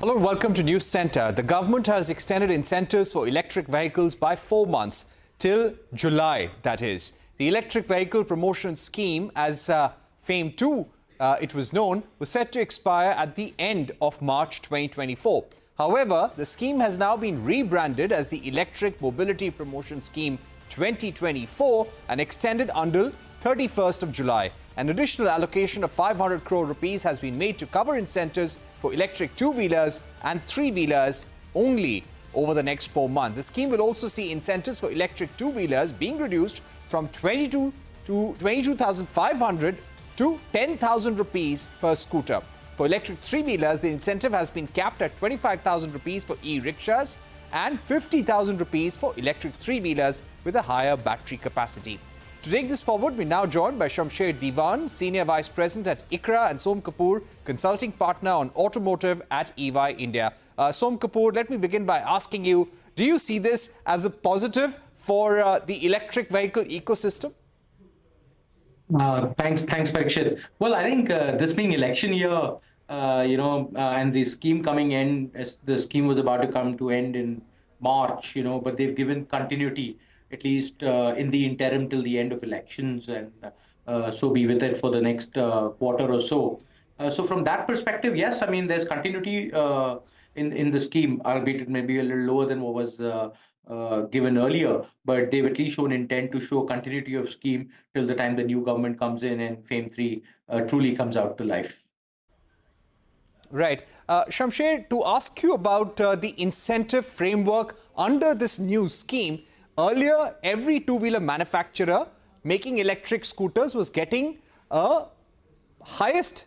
Hello and welcome to Newscentre. The government has extended incentives for electric vehicles by 4 months till July, that is. The electric vehicle promotion scheme, as FAME 2 it was known, was set to expire at the end of March 2024. However, the scheme has now been rebranded as the Electric Mobility Promotion Scheme 2024 and extended until 31st of July. An additional allocation of 500 crore rupees has been made to cover incentives for electric two-wheelers and three-wheelers only over the next 4 months. The scheme will also see incentives for electric two-wheelers being reduced from 22,500 to 10,000 rupees per scooter. For electric three-wheelers, the incentive has been capped at 25,000 rupees for E-rickshaws and 50,000 rupees for electric three-wheelers with a higher battery capacity. To take this forward, we're now joined by Shamsher Diwan, Senior Vice President at ICRA, and Som Kapoor, Consulting Partner on Automotive at EY India. Som Kapoor, let me begin by asking you, do you see this as a positive for the electric vehicle ecosystem? Thanks, Parikshit. Well, I think this being election year, and the scheme coming in, as the scheme was about to come to end in March, but they've given continuity, at least in the interim till the end of elections, and so be with it for the next quarter or so. So from that perspective, yes, I mean, there's continuity in the scheme, albeit it may be a little lower than what was given earlier, but they've at least shown intent to show continuity of scheme till the time the new government comes in and FAME 3 truly comes out to life. Right. Shamsher, to ask you about the incentive framework under this new scheme, earlier every two-wheeler manufacturer making electric scooters was getting a highest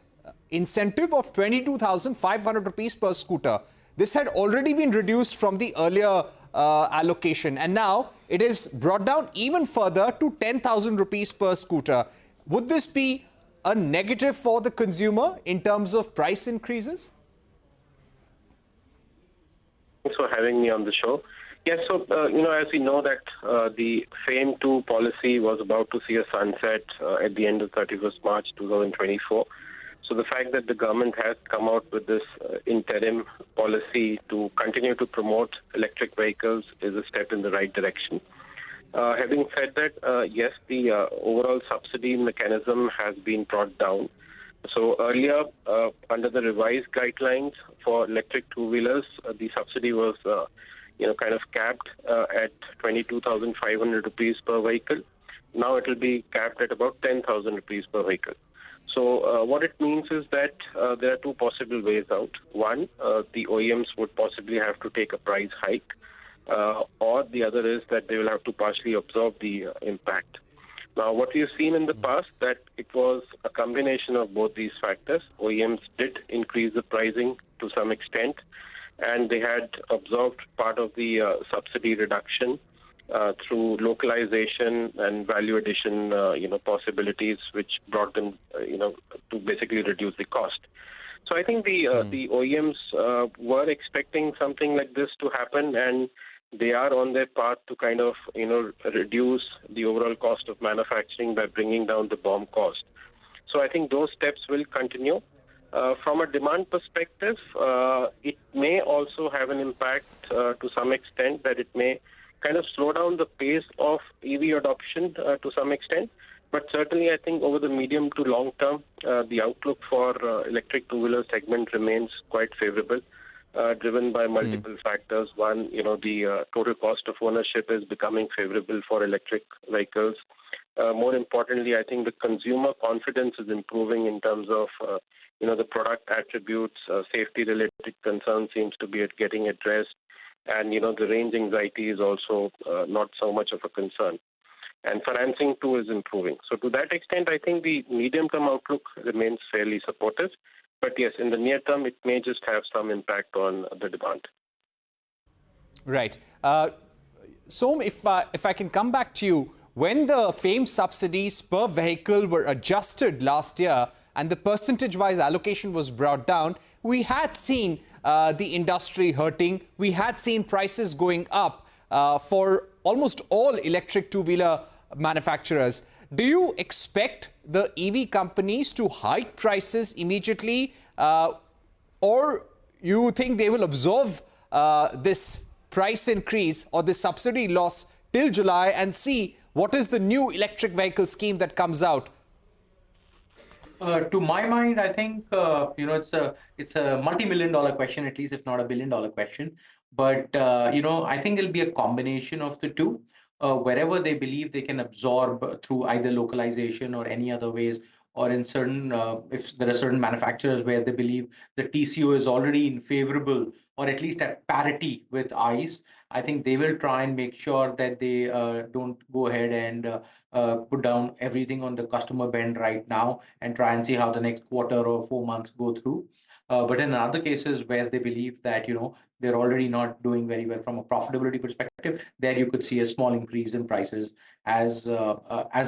incentive of 22,500 rupees per scooter. This had already been reduced from the earlier allocation, and now it is brought down even further to 10,000 rupees per scooter. Would this be a negative for the consumer in terms of price increases? Thanks for having me on the show. Yes, so, as we know that the FAME 2 policy was about to see a sunset at the end of 31st March 2024. So the fact that the government has come out with this interim policy to continue to promote electric vehicles is a step in the right direction. Having said that, yes, the overall subsidy mechanism has been brought down. So earlier, under the revised guidelines for electric two-wheelers, the subsidy was, kind of capped at 22,500 rupees per vehicle. Now it will be capped at about 10,000 rupees per vehicle. So what it means is that there are two possible ways out. One, the OEMs would possibly have to take a price hike, or the other is that they will have to partially absorb the impact. Now, what we have seen in the past, that it was a combination of both these factors. OEMs did increase the pricing to some extent, and they had absorbed part of the subsidy reduction through localization and value addition, possibilities, which brought them, to basically reduce the cost. So I think the OEMs were expecting something like this to happen, and they are on their path to kind of, reduce the overall cost of manufacturing by bringing down the BOM cost. So I think those steps will continue. From a demand perspective, it may also have an impact to some extent, that it may kind of slow down the pace of EV adoption to some extent. But certainly, I think over the medium to long term, the outlook for electric two-wheeler segment remains quite favorable, driven by multiple factors. One, the total cost of ownership is becoming favorable for electric vehicles. More importantly, I think the consumer confidence is improving in terms of, the product attributes, safety-related concerns seems to be getting addressed. And, the range anxiety is also not so much of a concern. And financing, too, is improving. So to that extent, I think the medium-term outlook remains fairly supportive. But yes, in the near term, it may just have some impact on the demand. Right. Som, if I can come back to you, when the FAME subsidies per vehicle were adjusted last year and the percentage-wise allocation was brought down, we had seen the industry hurting. We had seen prices going up for almost all electric two-wheeler manufacturers. Do you expect the EV companies to hike prices immediately, or you think they will absorb this price increase or this subsidy loss till July and see what is the new electric vehicle scheme that comes out? To my mind, I think it's a multi-million-dollar question, at least if not a billion-dollar question. But I think it'll be a combination of the two. Wherever they believe they can absorb through either localization or any other ways, or in certain, if there are certain manufacturers where they believe the TCO is already in favorable or at least at parity with ICE, I think they will try and make sure that they don't go ahead and put down everything on the customer bend right now and try and see how the next quarter or 4 months go through. But in other cases where they believe that, they're already not doing very well from a profitability perspective, there you could see a small increase in prices as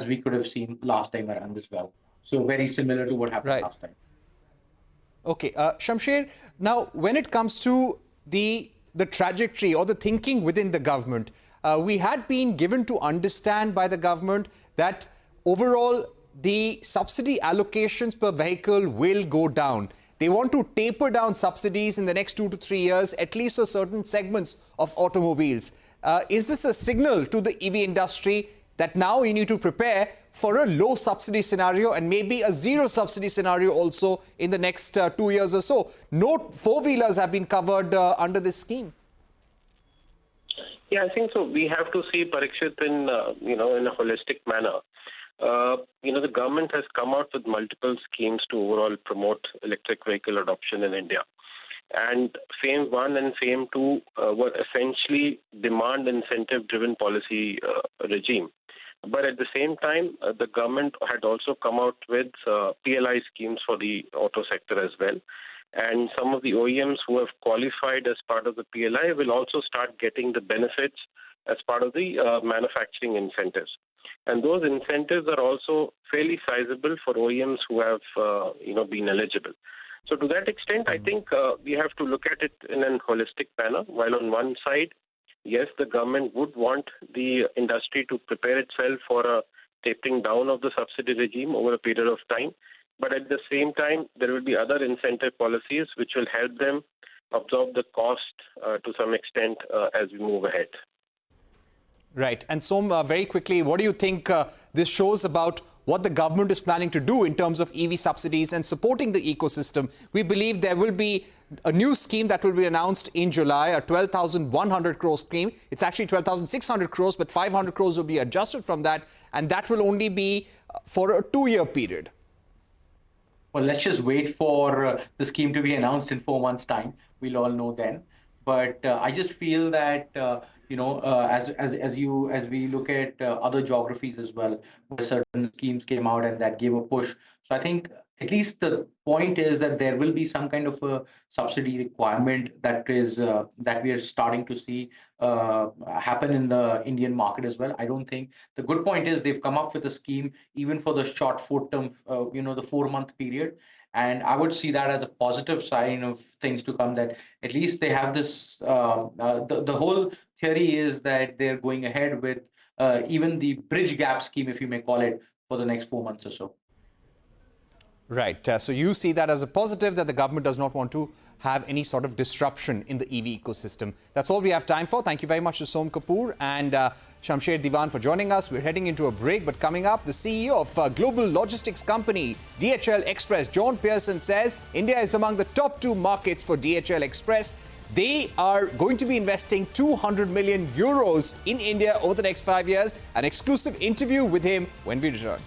we could have seen last time around as well. So very similar to what happened last time. Okay, Shamsher, now when it comes to the trajectory or the thinking within the government, we had been given to understand by the government that overall the subsidy allocations per vehicle will go down. They want to taper down subsidies in the next 2 to 3 years, at least for certain segments of automobiles. Is this a signal to the EV industry that now you need to prepare for a low subsidy scenario and maybe a zero subsidy scenario also in the next 2 years or so? No four-wheelers have been covered under this scheme. Yeah, I think so. We have to see, Parikshit, in a holistic manner. The government has come out with multiple schemes to overall promote electric vehicle adoption in India. And FAME 1 and FAME 2 were essentially demand incentive-driven policy regime. But at the same time, the government had also come out with PLI schemes for the auto sector as well. And some of the OEMs who have qualified as part of the PLI will also start getting the benefits as part of the manufacturing incentives. And those incentives are also fairly sizable for OEMs who have, been eligible. So to that extent, I think we have to look at it in a holistic manner. While on one side, yes, the government would want the industry to prepare itself for a tapering down of the subsidy regime over a period of time. But at the same time, there will be other incentive policies which will help them absorb the cost to some extent as we move ahead. Right. And Som, very quickly, what do you think this shows about what the government is planning to do in terms of EV subsidies and supporting the ecosystem? We believe there will be a new scheme that will be announced in July, a 12,100 crore scheme. It's actually 12,600 crores, but 500 crores will be adjusted from that. And that will only be for a 2-year period. Well, let's just wait for the scheme to be announced in 4 months' time. We'll all know then. But I just feel that as we look at other geographies as well, where certain schemes came out and that gave a push. So I think at least the point is that there will be some kind of a subsidy requirement that we are starting to see happen in the Indian market as well. I don't think the good point is they've come up with a scheme even for the short 4-term, the 4-month period. And I would see that as a positive sign of things to come, that at least they have this, the whole theory is that they're going ahead with even the bridge gap scheme, if you may call it, for the next 4 months or so. Right. So you see that as a positive, that the government does not want to have any sort of disruption in the EV ecosystem. That's all we have time for. Thank you very much to Som Kapoor and Shamsher Diwan for joining us. We're heading into a break, but coming up, the CEO of global logistics company DHL Express, John Pearson, says India is among the top 2 markets for DHL Express. They are going to be investing 200 million euros in India over the next 5 years. An exclusive interview with him when we return.